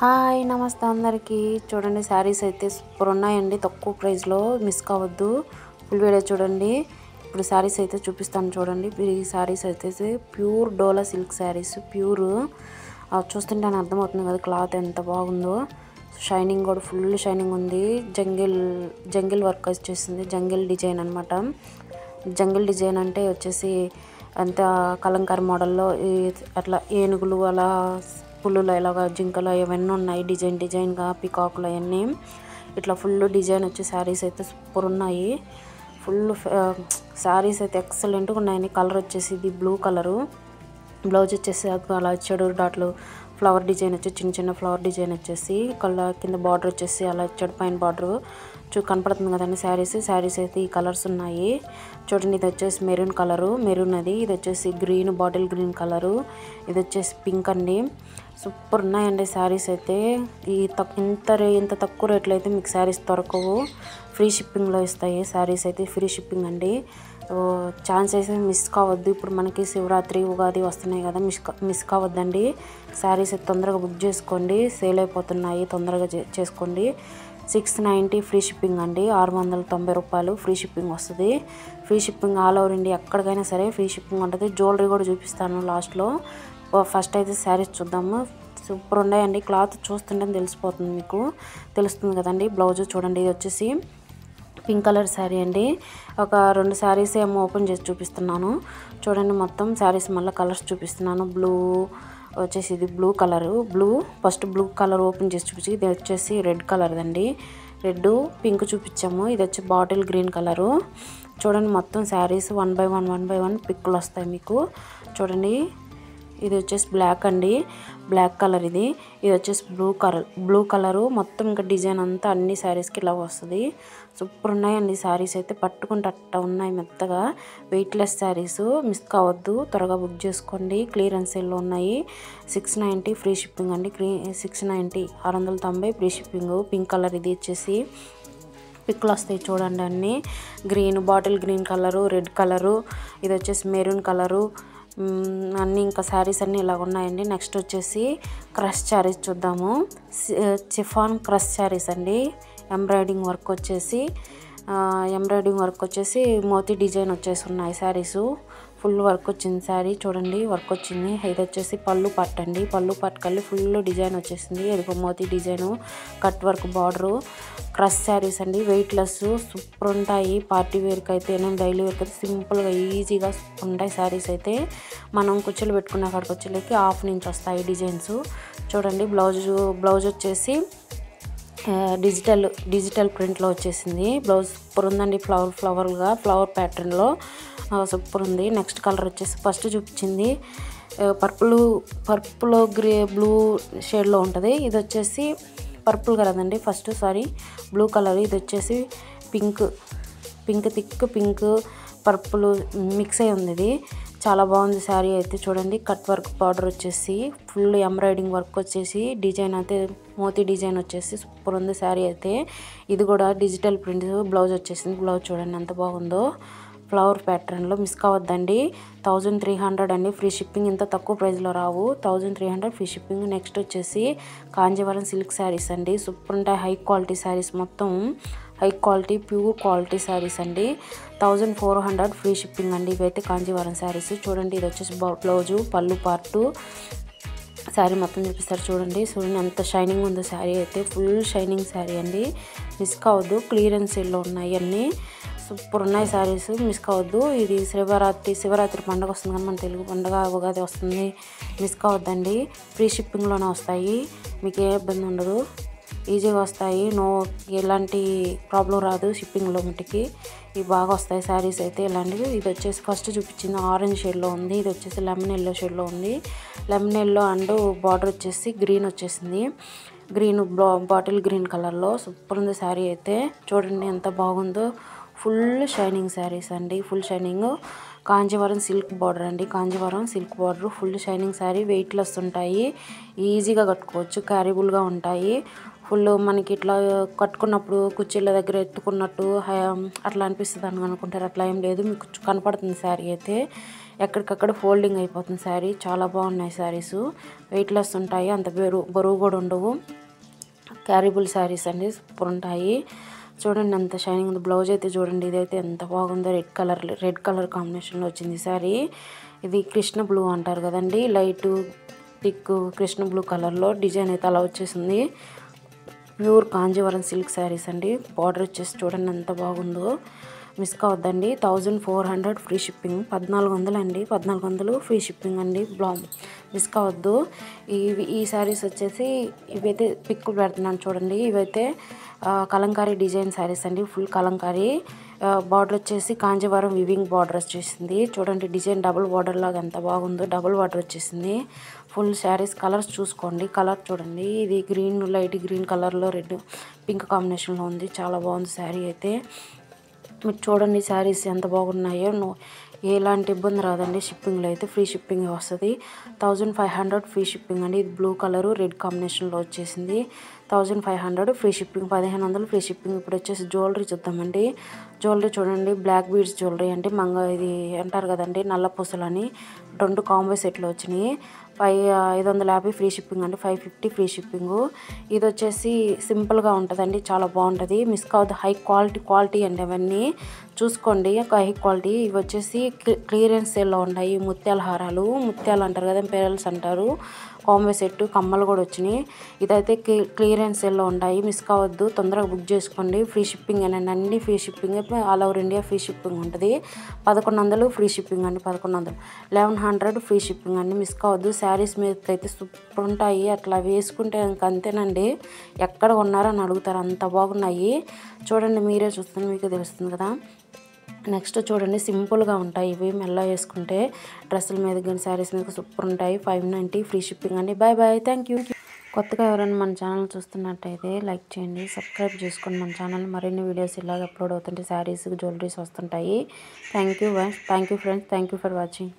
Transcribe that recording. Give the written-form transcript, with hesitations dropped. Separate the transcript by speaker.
Speaker 1: Hi నమస్తే అందరికీ. చూడండి శారీస్ అయితే సూపర్ ఉన్నాయండి. తక్కువ ప్రైస్లో మిస్ కావద్దు. ఫుల్ వీడియో చూడండి. ఇప్పుడు శారీస్ అయితే చూపిస్తాను చూడండి. ఈ శారీస్ అయితే ప్యూర్ డోలా సిల్క్ శారీస్. ప్యూర్ చూస్తుంటే అర్థమవుతుంది కదా క్లాత్ ఎంత బాగుందో. షైనింగ్ కూడా ఫుల్ షైనింగ్ ఉంది. జంగిల్ వర్క్ వచ్చేసింది. జంగిల్ డిజైన్ అనమాట. జంగిల్ డిజైన్ అంటే వచ్చేసి అంత కలంకారీ మోడల్లో అట్లా ఏనుగులు అలా పుల్లులు ఇలాగా జింకలు ఇవన్నీ ఉన్నాయి. డిజైన్గా పికాకులు అవన్నీ ఇట్లా ఫుల్ డిజైన్ వచ్చి శారీస్ అయితే సూపర్ ఉన్నాయి. ఫుల్ శారీస్ అయితే ఎక్సలెంట్గా ఉన్నాయని. కలర్ వచ్చేసి ఇది బ్లూ కలరు. బ్లౌజ్ వచ్చేసి అలా ఇచ్చాడు డాట్లు ఫ్లవర్ డిజైన్ వచ్చి చిన్న ఫ్లవర్ డిజైన్ వచ్చేసి కింద బార్డర్ వచ్చేసి అలా ఇచ్చాడు. పైన బార్డర్ కనపడుతుంది కదండి. శారీస్ అయితే ఈ కలర్స్ ఉన్నాయి చూడండి. ఇది వచ్చేసి మెరూన్ కలరు, మెరూన్ అది. ఇది వచ్చేసి గ్రీన్, బాటిల్ గ్రీన్ కలరు. ఇది వచ్చేసి పింక్ అండి. సూపర్ ఉన్నాయండి శారీస్ అయితే. ఇంత తక్కువ రేట్లో అయితే మీకు శారీస్ దొరకవు. ఫ్రీ షిప్పింగ్లో ఇస్తాయి శారీస్ అయితే. ఫ్రీ షిప్పింగ్ అండి. ఛాన్స్ అయితే మిస్ కావద్దు. ఇప్పుడు మనకి శివరాత్రి ఉగాది వస్తున్నాయి కదా, మిస్ కావద్దండి. శారీస్ అయితే తొందరగా బుక్ చేసుకోండి. సేల్ అయిపోతున్నాయి, తొందరగా చేసుకోండి. 690 ఫ్రీ షిప్పింగ్ అండి. 690 రూపాయలు ఫ్రీ షిప్పింగ్ వస్తుంది. Free shipping all over India ఎక్కడికైనా సరే ఫ్రీ షిప్పింగ్ ఉంటుంది. జ్యువెలరీ కూడా చూపిస్తాను లాస్ట్లో. ఫస్ట్ అయితే శారీస్ చూద్దాము. సూపర్ ఉన్నాయండి. క్లాత్ చూస్తుంటే తెలిసిపోతుంది, మీకు తెలుస్తుంది కదండి. బ్లౌజ్ చూడండి. ఇది వచ్చేసి పింక్ కలర్ శారీ అండి. ఒక 2 శారీస్ ఏమో ఓపెన్ చేసి చూపిస్తున్నాను చూడండి. మొత్తం శారీస్ మళ్ళీ కలర్స్ చూపిస్తున్నాను. బ్లూ వచ్చేసి ఇది blue colour. First blue colour open చేసి చూపించి, ఇది వచ్చేసి రెడ్ కలర్ అండి. రెడ్ పింక్ చూపించాము. ఇది వచ్చి బాటిల్ గ్రీన్ కలరు. చూడండి మొత్తం శారీస్ 1 by 1 పిక్కులు వస్తాయి మీకు చూడండి. ఇది వచ్చేసి బ్లాక్ అండి, బ్లాక్ కలర్. ఇది వచ్చేసి బ్లూ కలరు. మొత్తం ఇంకా డిజైన్ అంతా అన్ని శారీస్కి ఇలా వస్తుంది. సూపర్ ఉన్నాయండి శారీస్ అయితే. పట్టుకుంటే అట్ట ఉన్నాయి మెత్తగా. వెయిట్లెస్ శారీస్. మిస్ కావద్దు, త్వరగా బుక్ చేసుకోండి. క్లియరెన్స్ సేల్లో ఉన్నాయి. 690 ఫ్రీ షిప్పింగ్ అండి. 690 690 ఫ్రీ షిప్పింగ్. Pink colour. ఇది వచ్చేసి పిక్కులు వస్తాయి చూడండి అన్నీ. Green, bottle green colour, red colour. ఇది వచ్చేసి మెరూన్ కలరు. అన్నీ ఇంకా శారీస్ అన్నీ ఇలా ఉన్నాయండి. నెక్స్ట్ వచ్చేసి క్రష్ శారీస్ చూద్దాము. చిఫాన్ క్రష్ శారీస్ అండి. ఎంబ్రాయిడింగ్ వర్క్ వచ్చేసి మోతీ డిజైన్ వచ్చేసి ఉన్నాయి శారీస్. ఫుల్ వర్క్ వచ్చింది శారీ చూడండి. వర్క్ వచ్చింది. ఇది వచ్చేసి పళ్ళు పట్టు అండి. పళ్ళు పట్టుకెళ్ళి ఫుల్ డిజైన్ వచ్చేసింది. ఇది మోతీ design, cut work border. Crush saris అండి. వెయిట్లెస్ సూపర్ ఉంటాయి. పార్టీ వేర్కి అయితే డైలీ వేర్కి అయితే సింపుల్గా ఈజీగా ఉంటాయి శారీస్ అయితే. మనం కుచ్చులు పెట్టుకున్న అక్కడికి వచ్చేకి హాఫ్ నుంచి వస్తాయి డిజైన్స్ చూడండి. బ్లౌజ్ వచ్చేసి డిజిటల్ ప్రింట్లో వచ్చేసింది. బ్లౌజ్ సూపర్ ఉందండి. ఫ్లవర్ ప్యాటర్న్లో సూపర్ ఉంది. నెక్స్ట్ కలర్ వచ్చేసి ఫస్ట్ చూపించింది పర్పుల్ బ్లూ షేడ్లో ఉంటుంది. ఇది వచ్చేసి పర్పుల్ కలదండి ఫస్ట్, బ్లూ కలర్. ఇది వచ్చేసి pink thick pink purple mix అయి ఉంది. ఇది చాలా బాగుంది శారీ అయితే చూడండి. కట్ వర్క్ బార్డర్ వచ్చేసి ఫుల్ ఎంబ్రాయిడింగ్ వర్క్ వచ్చేసి డిజైన్ అయితే మోతీ డిజైన్ వచ్చేసి సూపర్ ఉంది శారీ అయితే. ఇది కూడా డిజిటల్ ప్రింట్. బ్లౌజ్ వచ్చేసింది. బ్లౌజ్ చూడండి ఎంత బాగుందో. ఫ్లవర్ ప్యాటర్న్లో. మిస్ కావద్దండి. 1300 అండి ఫ్రీ షిప్పింగ్. ఇంత తక్కువ ప్రైస్లో రావు. 1300 ఫ్రీ షిప్పింగ్. నెక్స్ట్ వచ్చేసి కాంజీవరం సిల్క్ శారీస్ అండి. సూపర్ ఉంటాయి. హై క్వాలిటీ శారీస్, మొత్తం high quality pure quality saris అండి. 1400 ఫ్రీ షిప్పింగ్ అండి. ఇవైతే కాంజీవరం శారీస్ చూడండి. ఇది వచ్చేసి బ్లౌజు, పళ్ళు పార్టు, శారీ మొత్తం చూపిస్తారు చూడండి. ఎంత షైనింగ్ ఉందో శారీ అయితే. ఫుల్ షైనింగ్ శారీ అండి. మిస్ కావద్దు. క్లియరెన్స్ సేల్లో ఉన్నాయి అన్నీ. సూపర్ ఉన్నాయి శారీస్. మిస్ కావద్దు. ఇది శివరాత్రి పండుగ వస్తుంది కానీ మన తెలుగు పండుగ ఉగాది వస్తుంది. మిస్ కావద్దండి. ఫ్రీ షిప్పింగ్లోనే వస్తాయి. మీకు ఏ ఇబ్బంది ఉండదు. ఈజీగా వస్తాయి. ఎలాంటి ప్రాబ్లం రాదు షిప్పింగ్లో మటుకి. ఇవి బాగా వస్తాయి శారీస్ అయితే ఇలాంటివి. ఇది వచ్చేసి ఫస్ట్ చూపించింది ఆరెంజ్ షేడ్లో ఉంది. ఇది వచ్చేసి లెమన్ ఎల్లో షేడ్లో ఉంది. లెమన్ ఎల్లో అండ్ బార్డర్ వచ్చేసి గ్రీన్ వచ్చేసింది. బాటిల్ గ్రీన్ కలర్లో సూపర్ ఉంది శారీ అయితే. చూడండి ఎంత బాగుందో. ఫుల్ షైనింగ్ శారీస్ అండి. Full shining. Kanjeevaram silk border అండి. Kanjeevaram silk border full shining sari. Weightless ఉంటాయి. ఈజీగా కట్టుకోవచ్చు. క్యారీబుల్గా ఉంటాయి. ఫుల్ మనకి ఇట్లా కట్టుకున్నప్పుడు కుర్చీల దగ్గర ఎత్తుకున్నట్టు అట్లా అనిపిస్తుంది అని అనుకుంటారు. అట్లా ఏం లేదు. మీకు కనపడుతుంది శారీ అయితే. ఎక్కడికక్కడ ఫోల్డింగ్ అయిపోతుంది శారీ. చాలా బాగున్నాయి శారీస్, వెయిట్లెస్ ఉంటాయి, అంత బరువు కూడా ఉండవు. క్యారీబుల్ శారీస్ అండి, సూపర్ ఉంటాయి. చూడండి ఎంత షైనింగ్ ఉంది. బ్లౌజ్ అయితే చూడండి, ఇదైతే ఎంత బాగుందో, రెడ్ కలర్ కాంబినేషన్లో వచ్చింది శారీ. ఇది కృష్ణ బ్లూ అంటారు కదండి, లైట్ థిక్ కృష్ణ బ్లూ కలర్లో డిజైన్ అయితే అలా వచ్చేసింది. ప్యూర్ కాంజీవరం సిల్క్ శారీస్ అండి. బార్డర్ వచ్చేసి చూడండి ఎంత బాగుందో, మిస్ కావద్దండి. 1400 ఫ్రీ షిప్పింగ్, 1400 అండి, 1400 ఫ్రీ షిప్పింగ్ అండి. మిస్ కావద్దు. ఈ శారీస్ వచ్చేసి ఇవైతే పిక్ పెడుతున్నాను చూడండి. ఇవైతే కలంకారీ డిజైన్ శారీస్ అండి, ఫుల్ కలంకారీ. బార్డర్ వచ్చేసి కాంజీవరం వివింగ్ బార్డర్ వచ్చేసింది. చూడండి డిజైన్ డబుల్ బార్డర్ లాగా ఎంత బాగుందో, డబుల్ బార్డర్ వచ్చేసింది. ఫుల్ శారీస్ కలర్స్ చూసుకోండి. కలర్ చూడండి, ఇది గ్రీన్, లైట్ గ్రీన్ కలర్లో రెడ్ పింక్ కాంబినేషన్లో ఉంది. చాలా బాగుంది శారీ అయితే. మీరు చూడండి శారీస్ ఎంత బాగున్నాయో, ఎలాంటి ఇబ్బంది రాదండి. షిప్పింగ్లో అయితే ఫ్రీ షిప్పింగ్ వస్తుంది. 1500 ఫ్రీ షిప్పింగ్ అండి. ఇది బ్లూ కలరు రెడ్ కాంబినేషన్లో వచ్చేసింది. 1500 ఫ్రీ షిప్పింగ్, 1500 ఫ్రీ షిప్పింగ్. ఇప్పుడు వచ్చేసి జ్యువెలరీ చూద్దామండి. జ్యువెలరీ చూడండి, బ్లాక్ బీడ్స్ జ్యువెలరీ అంటే ఇది అంటారు కదండి నల్ల పూసలని, 2 కాంబో సెట్లు వచ్చినాయి. 550 ఫ్రీ షిప్పింగ్ అండి, 550 ఫ్రీ షిప్పింగ్. ఇది వచ్చేసి సింపుల్గా ఉంటుందండి, చాలా బాగుంటుంది. మిస్ కావద్దు. హై క్వాలిటీ అండి, అవన్నీ చూసుకోండి, హై క్వాలిటీ. ఇవి వచ్చేసి క్లియరెన్స్ సేల్లో ఉన్నాయి. ముత్యాల హారాలు, ముత్యాలు అంటారు కదా, పెరల్స్ అంటారు. కాంబో సెట్ కమ్మలు కూడా వచ్చినాయి. ఇదైతే క్లియరెన్స్ సేల్లో ఉన్నాయి, మిస్ కావద్దు. తొందరగా బుక్ చేసుకోండి. ఫ్రీ షిప్పింగ్ అండి, అన్ని free shipping, all over India free shipping ఉంటుంది. 1100 ఫ్రీ షిప్పింగ్ అండి, 1100. 1100 ఫ్రీ షిప్పింగ్ అండి, మిస్ కావద్దు. శారీస్ మీద అయితే సూపర్ ఉంటాయి. అట్లా వేసుకుంటే ఇంక అంతేనండి, ఎక్కడ కొన్నారని అడుగుతారు, అంత బాగున్నాయి. చూడండి, మీరే చూస్తే మీకు తెలుస్తుంది కదా. నెక్స్ట్ చూడండి, సింపుల్గా ఉంటాయి ఇవి. మెల్ల వేసుకుంటే డ్రెస్సుల మీద కానీ శారీస్ మీద సూపర్ ఉంటాయి. 590 ఫ్రీ షిప్పింగ్ అండి. Bye bye, thank you. కొత్తగా ఎవరైనా మన ఛానల్ చూస్తున్నట్టయితే లైక్ చేయండి, సబ్స్క్రైబ్ చేసుకోండి మన ఛానల్. మరిన్ని వీడియోస్ ఇలాగ అప్లోడ్ అవుతుంటే శారీస్, జ్యువెలరీస్ వస్తుంటాయి. Thank you friends, thank you for watching.